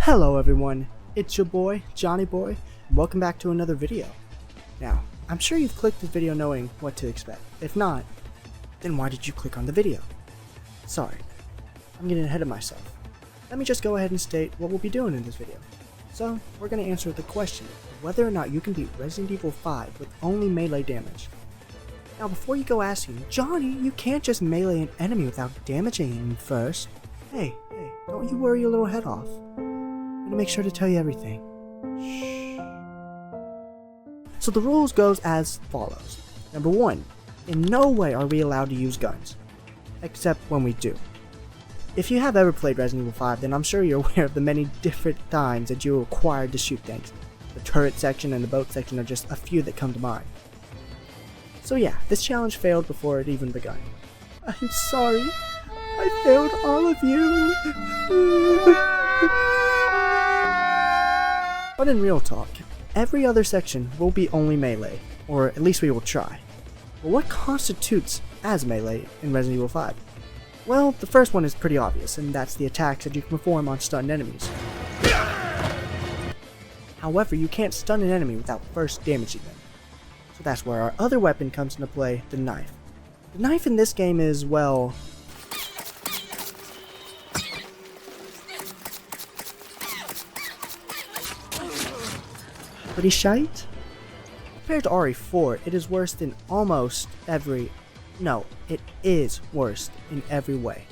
Hello everyone, it's your boy, Johnny Boy. Welcome back to another video. Now, I'm sure you've clicked this video knowing what to expect. If not, then why did you click on the video? Sorry, I'm getting ahead of myself. Let me just go ahead and state what we'll be doing in this video. So, we're going to answer the question of whether or not you can beat Resident Evil 5 with only melee damage. Now before you go asking, Johnny, you can't just melee an enemy without damaging him first. Hey, don't you worry your little head off. I'm gonna make sure to tell you everything. Shh. So the rules goes as follows. Number 1, in no way are we allowed to use guns. Except when we do. If you have ever played Resident Evil 5, then I'm sure you're aware of the many different times that you were required to shoot things. The turret section and the boat section are just a few that come to mind. So yeah, this challenge failed before it even begun. I'm sorry. I failed all of you. But in real talk, every other section will be only melee, or at least we will try. But what constitutes as melee in Resident Evil 5? Well, the first one is pretty obvious, and that's the attacks that you can perform on stunned enemies. However, you can't stun an enemy without first damaging them. So that's where our other weapon comes into play, the knife. The knife in this game is, well, pretty shite. Compared to RE4, it is worse in almost every... No, it is worse in every way.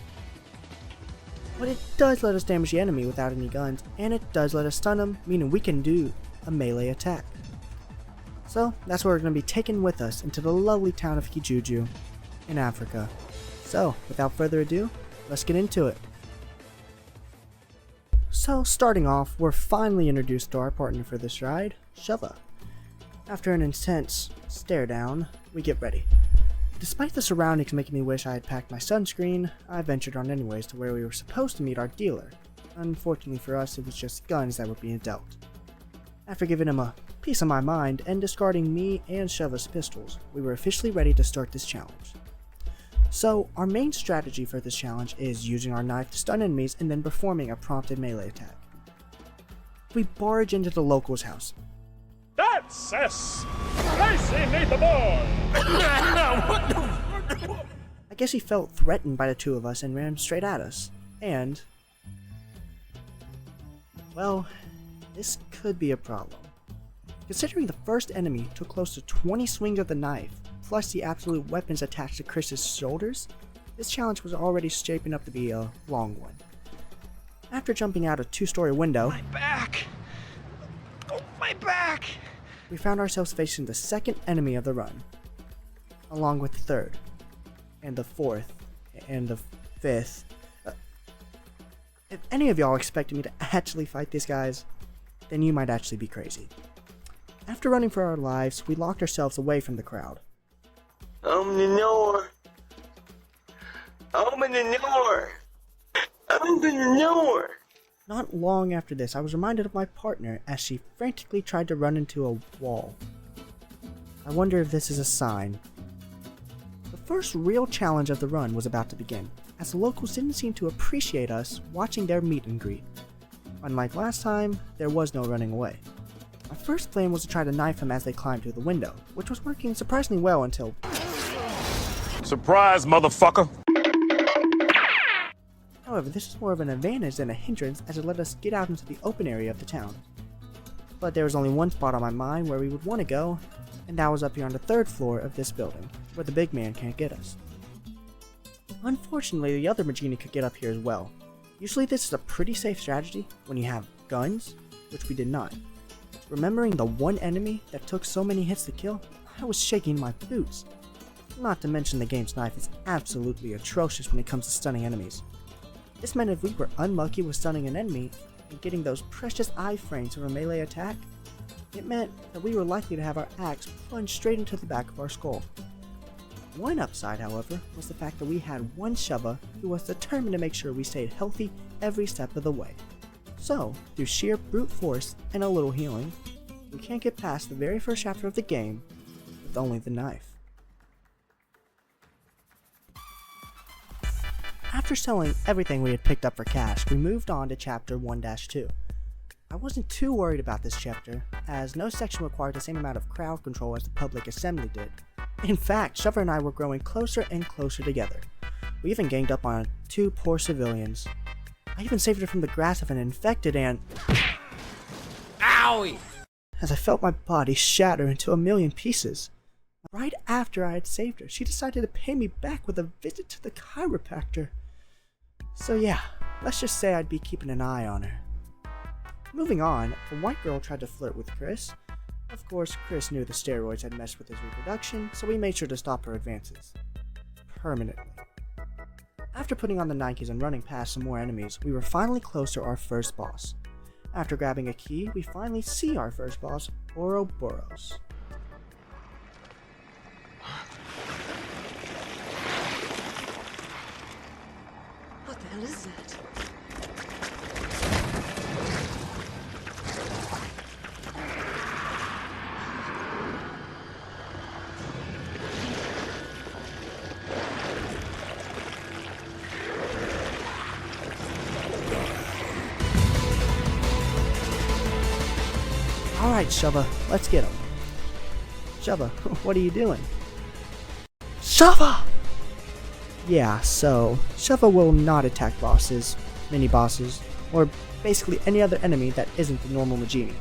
But it does let us damage the enemy without any guns, and it does let us stun them, meaning we can do a melee attack. So, that's where we're going to be taken with us into the lovely town of Kijuju in Africa. So, without further ado, let's get into it. So, starting off, we're finally introduced to our partner for this ride, Sheva. After an intense stare down, we get ready. Despite the surroundings making me wish I had packed my sunscreen, I ventured on anyways to where we were supposed to meet our dealer. Unfortunately for us, it was just guns that were being dealt. After giving him a piece of my mind and discarding me and Sheva's pistols, we were officially ready to start this challenge. So, our main strategy for this challenge is using our knife to stun enemies and then performing a prompted melee attack. We barge into the local's house. That's Stacy meet the boy! I guess he felt threatened by the two of us and ran straight at us. And, well, this could be a problem. Considering the first enemy took close to 20 swings of the knife, plus the absolute weapons attached to Chris's shoulders, this challenge was already shaping up to be a long one. After jumping out a 2-story window, My back! Oh, my back! we found ourselves facing the second enemy of the run, along with the third, and the fourth, and the fifth. If any of y'all expected me to actually fight these guys, then you might actually be crazy. After running for our lives, we locked ourselves away from the crowd. Open the door! Open the door! Open the door! Not long after this, I was reminded of my partner as she frantically tried to run into a wall. I wonder if this is a sign. The first real challenge of the run was about to begin, as the locals didn't seem to appreciate us watching their meet and greet. Unlike last time, there was no running away. My first plan was to try to knife him as they climbed through the window, which was working surprisingly well until... Surprise, motherfucker! However, this is more of an advantage than a hindrance as it let us get out into the open area of the town. But there was only one spot on my mind where we would want to go, and that was up here on the 3rd floor of this building, where the big man can't get us. Unfortunately, the other Magini could get up here as well. Usually this is a pretty safe strategy when you have guns, which we did not. Remembering the one enemy that took so many hits to kill, I was shaking my boots. Not to mention the game's knife is absolutely atrocious when it comes to stunning enemies. This meant if we were unlucky with stunning an enemy and getting those precious iframes for a melee attack, it meant that we were likely to have our axe plunged straight into the back of our skull. One upside, however, was the fact that we had one Sheva who was determined to make sure we stayed healthy every step of the way. So, through sheer brute force and a little healing, we can't get past the very first chapter of the game with only the knife. After selling everything we had picked up for cash, we moved on to Chapter 1-2. I wasn't too worried about this chapter, as no section required the same amount of crowd control as the public assembly did. In fact, Sheva and I were growing closer and closer together. We even ganged up on 2 poor civilians. I even saved her from the grasp of an infected ant. Owie! As I felt my body shatter into a million pieces. Right after I had saved her, she decided to pay me back with a visit to the chiropractor. So yeah, let's just say I'd be keeping an eye on her. Moving on, a white girl tried to flirt with Chris. Of course, Chris knew the steroids had messed with his reproduction, so we made sure to stop her advances. Permanently. After putting on the Nikes and running past some more enemies, we were finally close to our first boss. After grabbing a key, we finally see our first boss, Ouroboros. What the hell is that? Alright, Sheva, let's get him. Sheva, what are you doing? Sheva! Yeah, so, Sheva will not attack bosses, mini-bosses, or basically any other enemy that isn't the normal Majini.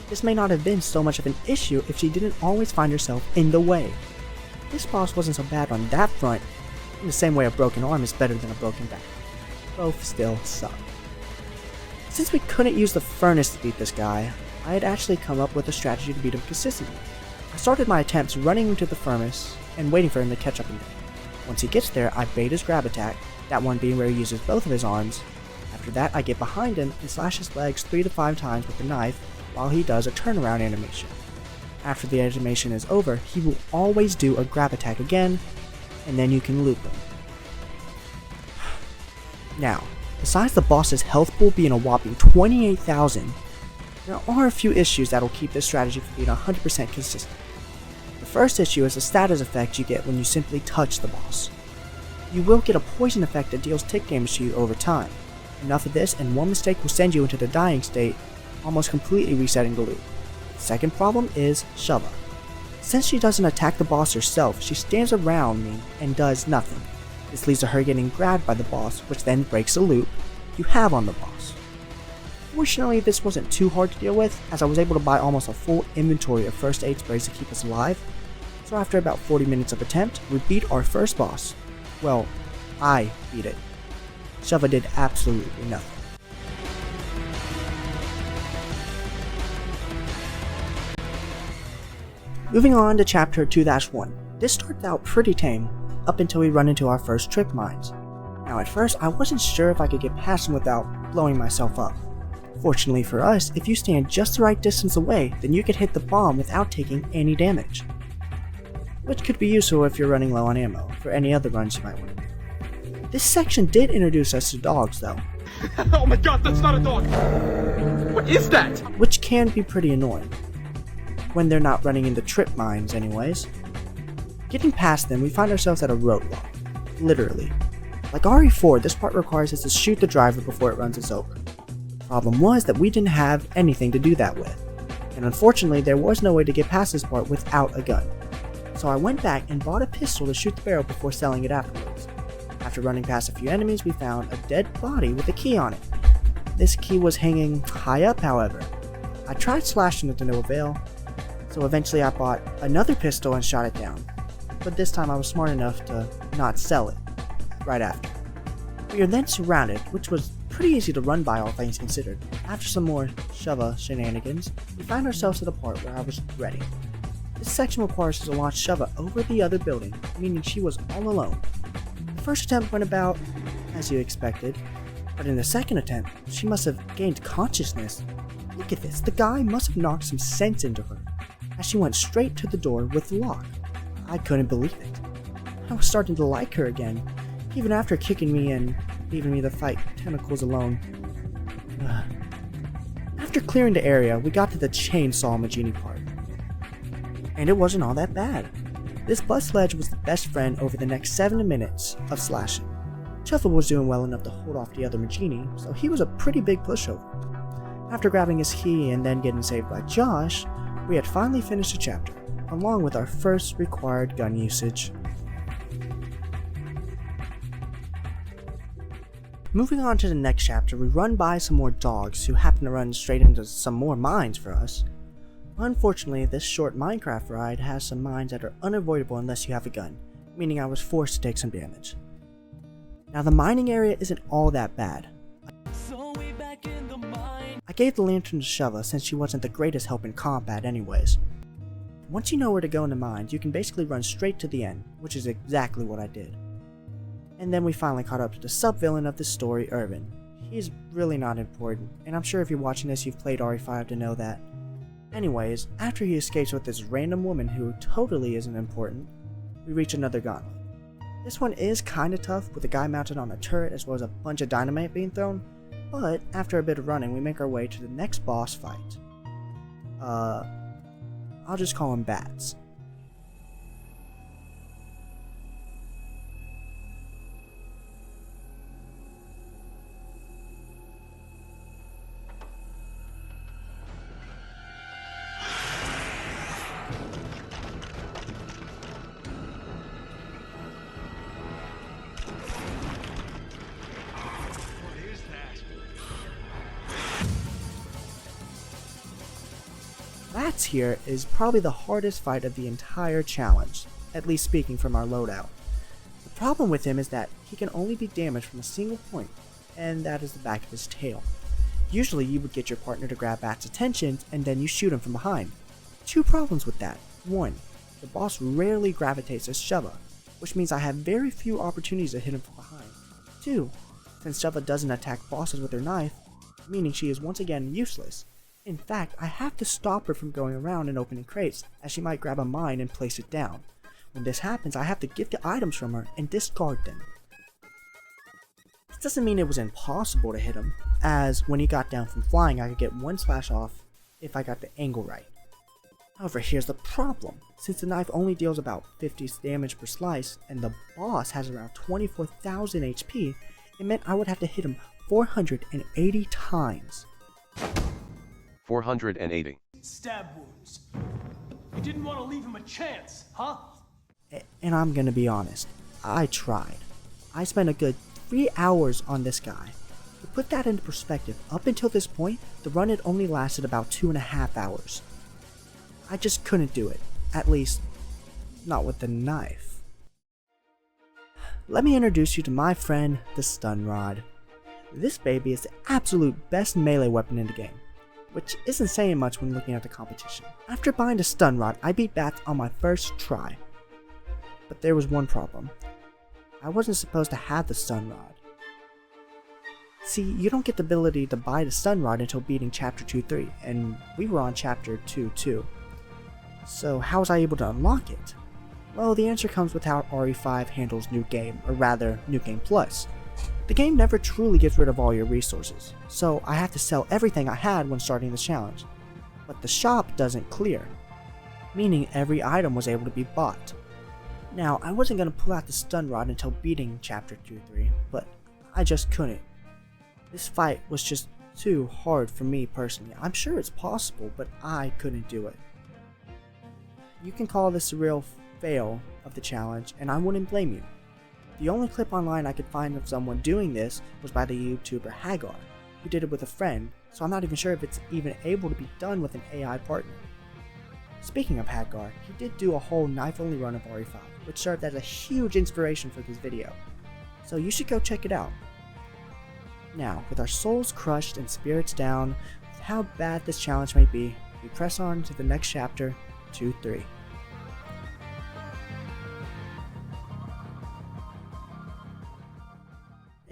This may not have been so much of an issue if she didn't always find herself in the way. This boss wasn't so bad on that front, in the same way a broken arm is better than a broken back. Both still suck. Since we couldn't use the furnace to beat this guy, I had actually come up with a strategy to beat him consistently. I started my attempts running into the furnace and waiting for him to catch up in me. Once he gets there, I bait his grab attack, that one being where he uses both of his arms. After that, I get behind him and slash his legs 3 to 5 times with the knife while he does a turnaround animation. After the animation is over, he will always do a grab attack again, and then you can loop him. Now, besides the boss's health pool being a whopping 28,000, there are a few issues that will keep this strategy from being 100% consistent. The first issue is the status effect you get when you simply touch the boss. You will get a poison effect that deals tick damage to you over time. Enough of this and one mistake will send you into the dying state, almost completely resetting the loop. The second problem is Sheva. Since she doesn't attack the boss herself, she stands around me and does nothing. This leads to her getting grabbed by the boss, which then breaks the loop you have on the boss. Fortunately, this wasn't too hard to deal with, as I was able to buy almost a full inventory of first aid sprays to keep us alive. So after about 40 minutes of attempt, we beat our first boss. Well, I beat it. Sheva did absolutely nothing. Moving on to chapter 2-1. This starts out pretty tame, up until we run into our first trip mines. Now at first, I wasn't sure if I could get past them without blowing myself up. Fortunately for us, if you stand just the right distance away, then you could hit the bomb without taking any damage. Which could be useful if you're running low on ammo, for any other runs you might want to do. This section did introduce us to dogs though. Oh my god, that's not a dog! What is that? Which can be pretty annoying. When they're not running into trip mines anyways. Getting past them, we find ourselves at a roadblock. Literally. Like RE4, this part requires us to shoot the driver before it runs us over. Problem was that we didn't have anything to do that with, and unfortunately there was no way to get past this part without a gun. So I went back and bought a pistol to shoot the barrel before selling it afterwards. After running past a few enemies, we found a dead body with a key on it. This key was hanging high up, however. I tried slashing it to no avail, so eventually I bought another pistol and shot it down, but this time I was smart enough to not sell it right after. We are then surrounded, which was pretty easy to run by all things considered. After some more Sheva shenanigans, we find ourselves at a part where I was ready. This section requires us to launch Sheva over the other building, meaning she was all alone. The first attempt went about as you expected, but in the second attempt, she must have gained consciousness. Look at this, the guy must have knocked some sense into her, as she went straight to the door with the lock. I couldn't believe it. I was starting to like her again, even after kicking me and leaving me to fight tentacles alone. After clearing the area, we got to the chainsaw Majini part. And it wasn't all that bad. This bus ledge was the best friend over the next 7 minutes of slashing. Sheva was doing well enough to hold off the other Majini, so he was a pretty big pushover. After grabbing his key and then getting saved by Josh, we had finally finished the chapter, along with our first required gun usage. Moving on to the next chapter, we run by some more dogs who happen to run straight into some more mines for us. Unfortunately, this short Minecraft ride has some mines that are unavoidable unless you have a gun, meaning I was forced to take some damage. Now the mining area isn't all that bad. I gave the lantern to Sheva since she wasn't the greatest help in combat anyways. Once you know where to go in the mines, you can basically run straight to the end, which is exactly what I did. And then we finally caught up to the sub-villain of the story, Irvin. He's really not important, and I'm sure if you're watching this you've played RE5 to know that. Anyways, after he escapes with this random woman who totally isn't important, we reach another gauntlet. This one is kinda tough with a guy mounted on a turret as well as a bunch of dynamite being thrown, but after a bit of running we make our way to the next boss fight. I'll just call him Bats. Bats here is probably the hardest fight of the entire challenge, at least speaking from our loadout. The problem with him is that he can only be damaged from a single point, and that is the back of his tail. Usually you would get your partner to grab Bat's attention and then you shoot him from behind. Two problems with that. One, the boss rarely gravitates to Sheva, which means I have very few opportunities to hit him from behind. Two, since Sheva doesn't attack bosses with her knife, meaning she is once again useless. In fact, I have to stop her from going around and opening crates, as she might grab a mine and place it down. When this happens, I have to get the items from her and discard them. This doesn't mean it was impossible to hit him, as when he got down from flying I could get one slash off if I got the angle right. However, here's the problem. Since the knife only deals about 50 damage per slice, and the boss has around 24,000 HP, it meant I would have to hit him 480 times. 480. Stab wounds. You didn't want to leave him a chance, huh? And I'm gonna be honest, I tried. I spent a good 3 hours on this guy. To put that into perspective, up until this point, the run had only lasted about 2.5 hours. I just couldn't do it. At least, not with the knife. Let me introduce you to my friend, the stun rod. This baby is the absolute best melee weapon in the game, which isn't saying much when looking at the competition. After buying the stun rod, I beat Bats on my first try. But there was one problem. I wasn't supposed to have the stun rod. See, you don't get the ability to buy the stun rod until beating chapter 2-3, and we were on chapter 2-2. So how was I able to unlock it? Well, the answer comes with how RE5 handles New Game, or rather, New Game Plus. The game never truly gets rid of all your resources, so I have to sell everything I had when starting the challenge. But the shop doesn't clear, meaning every item was able to be bought. Now, I wasn't going to pull out the stun rod until beating chapter 2-3, but I just couldn't. This fight was just too hard for me personally. I'm sure it's possible, but I couldn't do it. You can call this a real fail of the challenge, and I wouldn't blame you. The only clip online I could find of someone doing this was by the YouTuber Hagar, who did it with a friend, so I'm not even sure if it's even able to be done with an AI partner. Speaking of Hagar, he did do a whole knife-only run of RE5, which served as a huge inspiration for this video, so you should go check it out. Now, with our souls crushed and spirits down, with how bad this challenge might be, we press on to the next chapter, 2-3.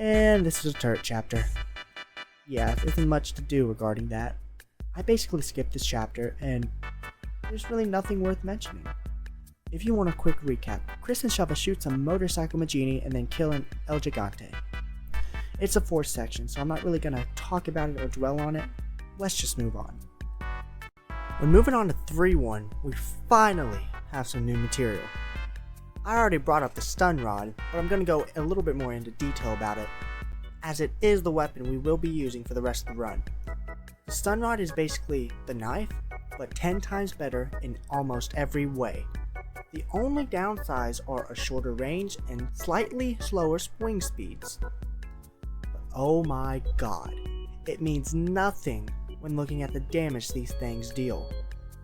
And this is a turret chapter. Yeah, there isn't much to do regarding that. I basically skipped this chapter, and there's really nothing worth mentioning. If you want a quick recap, Chris and Sheva shoot some motorcycle Magini and then kill an El Gigante. It's a fourth section, so I'm not really gonna talk about it or dwell on it. Let's just move on. When moving on to 3-1, we finally have some new material. I already brought up the stun rod, but I'm going to go a little bit more into detail about it, as it is the weapon we will be using for the rest of the run. The stun rod is basically the knife, but 10 times better in almost every way. The only downsides are a shorter range and slightly slower swing speeds. But oh my god, it means nothing when looking at the damage these things deal.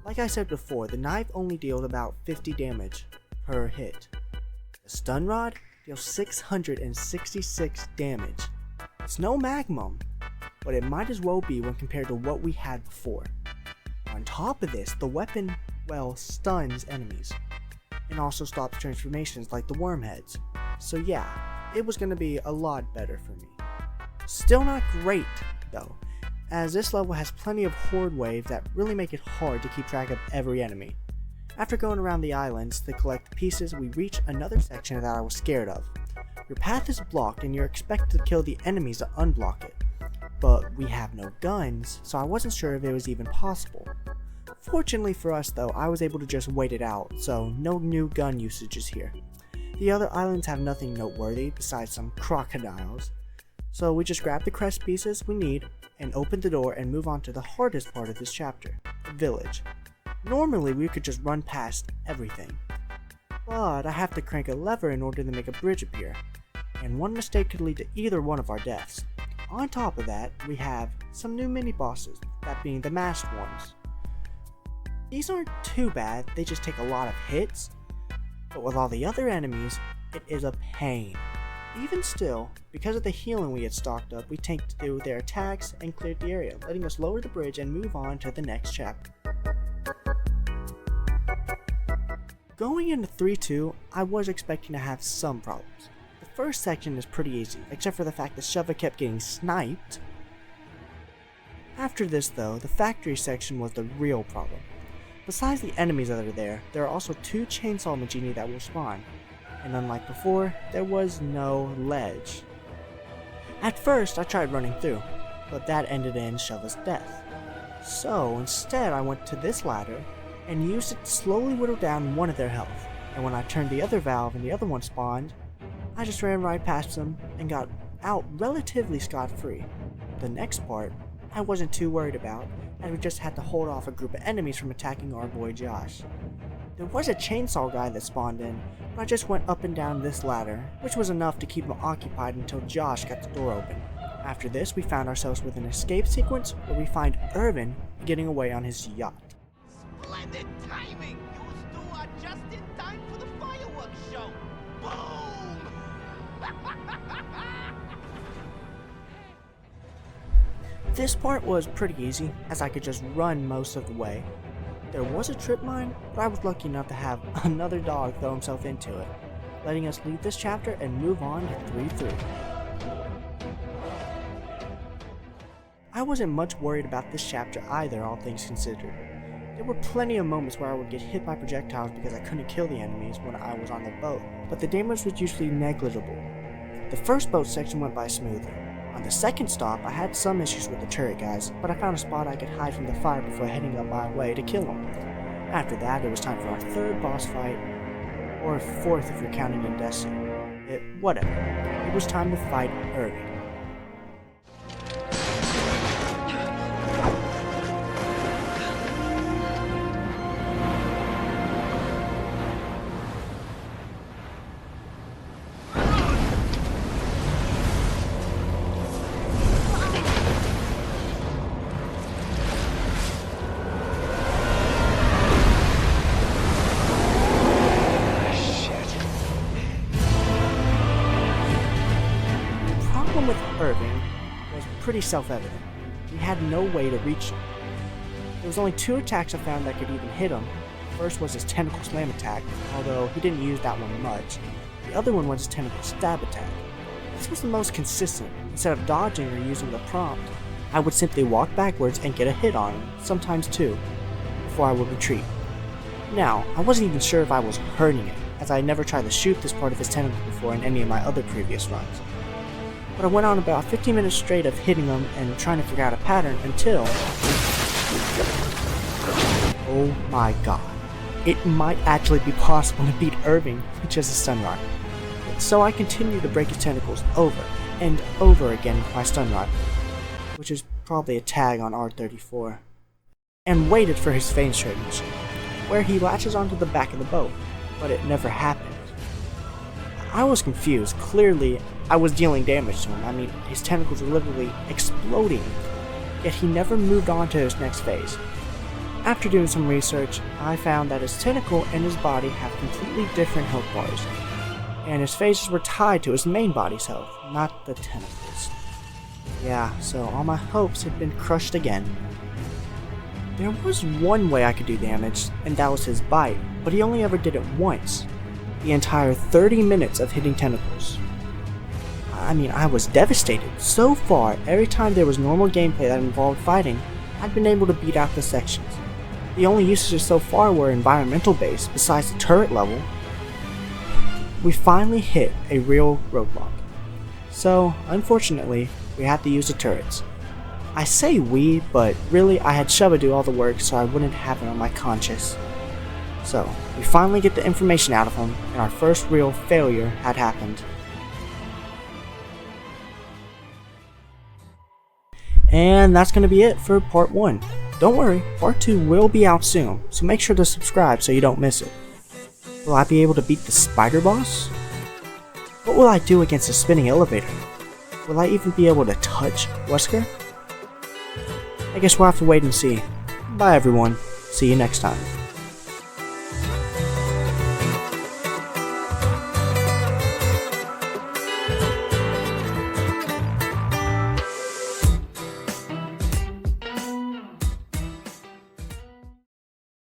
Like I said before, the knife only deals about 50 damage per hit. The stun rod deals 666 damage. It's no Magnum, but it might as well be when compared to what we had before. On top of this, the weapon, well, stuns enemies, and also stops transformations like the wormheads. So yeah, it was going to be a lot better for me. Still not great, though, as this level has plenty of horde waves that really make it hard to keep track of every enemy. After going around the islands to collect pieces, we reach another section that I was scared of. Your path is blocked and you're expected to kill the enemies to unblock it. But we have no guns, so I wasn't sure if it was even possible. Fortunately for us though, I was able to just wait it out, so no new gun usages here. The other islands have nothing noteworthy besides some crocodiles. So we just grab the crest pieces we need and open the door and move on to the hardest part of this chapter, the village. Normally we could just run past everything, but I have to crank a lever in order to make a bridge appear, and one mistake could lead to either one of our deaths. On top of that, we have some new mini-bosses, that being the masked ones. These aren't too bad, they just take a lot of hits, but with all the other enemies, it is a pain. Even still, because of the healing we had stocked up, we tanked through their attacks and cleared the area, letting us lower the bridge and move on to the next chapter. Going into 3-2, I was expecting to have some problems. The first section is pretty easy, except for the fact that Sheva kept getting sniped. After this though, the factory section was the real problem. Besides the enemies that are there are also 2 chainsaw Magini that will spawn, and unlike before, there was no ledge. At first I tried running through, but that ended in Sheva's death. So instead I went to this ladder and used it to slowly whittle down one of their health, and when I turned the other valve and the other one spawned, I just ran right past them and got out relatively scot-free. The next part, I wasn't too worried about, and we just had to hold off a group of enemies from attacking our boy Josh. There was a chainsaw guy that spawned in, but I just went up and down this ladder, which was enough to keep him occupied until Josh got the door open. After this, we found ourselves with an escape sequence where we find Irvin getting away on his yacht. Splendid timing! You two are just in time for the fireworks show! Boom! This part was pretty easy, as I could just run most of the way. There was a trip mine, but I was lucky enough to have another dog throw himself into it, letting us leave this chapter and move on to 3-3. I wasn't much worried about this chapter either, all things considered. There were plenty of moments where I would get hit by projectiles because I couldn't kill the enemies when I was on the boat, but the damage was usually negligible. The first boat section went by smoothly. On the second stop, I had some issues with the turret guys, but I found a spot I could hide from the fire before heading up my way to kill them. After that, it was time for our third boss fight, or fourth if you're counting Indesu. Whatever. It was time to fight Irving. With Irving was pretty self-evident. We had no way to reach him. There was only 2 attacks I found that could even hit him. The first was his tentacle slam attack, although he didn't use that one much. The other one was his tentacle stab attack. This was the most consistent. Instead of dodging or using the prompt, I would simply walk backwards and get a hit on him, sometimes 2, before I would retreat. Now, I wasn't even sure if I was hurting it, as I had never tried to shoot this part of his tentacle before in any of my other previous runs. But I went on about 15 minutes straight of hitting him and trying to figure out a pattern until... oh my god. It might actually be possible to beat Irving with just a stun rod. So I continued to break his tentacles over and over again with my stun rod, which is probably a tag on R34, and waited for his phase transmission, where he latches onto the back of the boat, but it never happened. I was confused. Clearly, I was dealing damage to him. I mean, his tentacles were literally exploding, yet he never moved on to his next phase. After doing some research, I found that his tentacle and his body have completely different health bars, and his phases were tied to his main body's health, not the tentacles. Yeah, so all my hopes had been crushed again. There was one way I could do damage, and that was his bite, but he only ever did it once. The entire 30 minutes of hitting tentacles. I mean, I was devastated. So far, every time there was normal gameplay that involved fighting, I'd been able to beat out the sections. The only usages so far were environmental based, besides the turret level. We finally hit a real roadblock. So, unfortunately, we had to use the turrets. I say we, but really I had Sheva do all the work so I wouldn't have it on my conscience. So, we finally get the information out of him, and our first real failure had happened. And that's going to be it for part 1. Don't worry, part 2 will be out soon, so make sure to subscribe so you don't miss it. Will I be able to beat the spider boss? What will I do against the spinning elevator? Will I even be able to touch Wesker? I guess we'll have to wait and see. Bye everyone, see you next time.